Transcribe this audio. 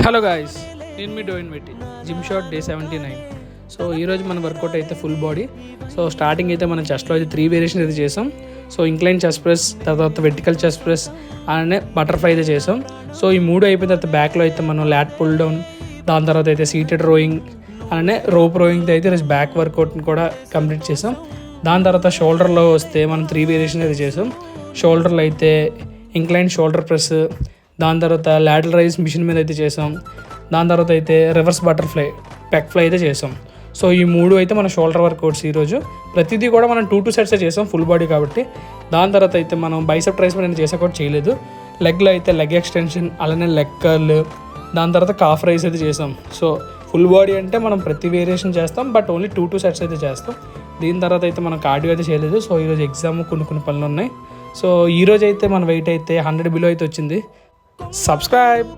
Hello guys, నేను మీ డోయిన్ పెట్టి gym shot day 79. So ఈరోజు మన వర్కౌట్ అయితే ఫుల్ బాడీ. సో స్టార్టింగ్ అయితే మనం చెస్ట్లో అయితే 3 వేరియేషన్ అయితే చేసాం. సో ఇంక్లైన్ చెస్ట్ ప్రెస్, తర్వాత వెర్టికల్ చెస్ట్ ప్రెస్ అలానే బటర్ఫ్లై అయితే చేసాం. సో ఈ 3 అయిపోయిన తర్వాత బ్యాక్లో అయితే మనం ల్యాట్ పుల్ డౌన్, దాని తర్వాత అయితే సీటెడ్ రోయింగ్ అలానే రోప్ రోయింగ్తో అయితే ఈరోజు బ్యాక్ వర్కౌట్ని కూడా కంప్లీట్ చేసాం. దాని తర్వాత షోల్డర్లో వస్తే మనం 3 వేరియేషన్ అయితే చేసాం. షోల్డర్లో అయితే ఇంక్లైన్ షోల్డర్ ప్రెస్, దాని తర్వాత లాటరల్ రైజ్ మిషన్ మీద అయితే చేసాం. దాని తర్వాత అయితే రివర్స్ బటర్ఫ్లై, పెక్ ఫ్లై అయితే చేసాం. సో ఈ 3 అయితే మన షోల్డర్ వర్కౌట్స్ ఈరోజు. ప్రతిదీ కూడా మనం 2 సెట్స్ చేసాం ఫుల్ బాడీ కాబట్టి. దాని తర్వాత అయితే మనం బైసెప్ ట్రైసెప్ అనేది చేసా కూడా చేయలేదు. లెగ్లో అయితే లెగ్ ఎక్స్టెన్షన్ అలానే లెగ్ కర్ల్, దాని తర్వాత కాఫ్ రైస్ అయితే చేసాం. సో ఫుల్ బాడీ అంటే మనం ప్రతి వేరియేషన్ చేస్తాం, బట్ ఓన్లీ 2 సెట్స్ అయితే చేస్తాం. దీని తర్వాత అయితే మనం కార్డియో అయితే చేయలేదు. సో ఈరోజు ఎగ్జామ్ కొన్ని పనులు ఉన్నాయి. సో ఈరోజు అయితే మన వెయిట్ అయితే 100 బిలో అయితే వచ్చింది. సబ్స్క్రైబ్.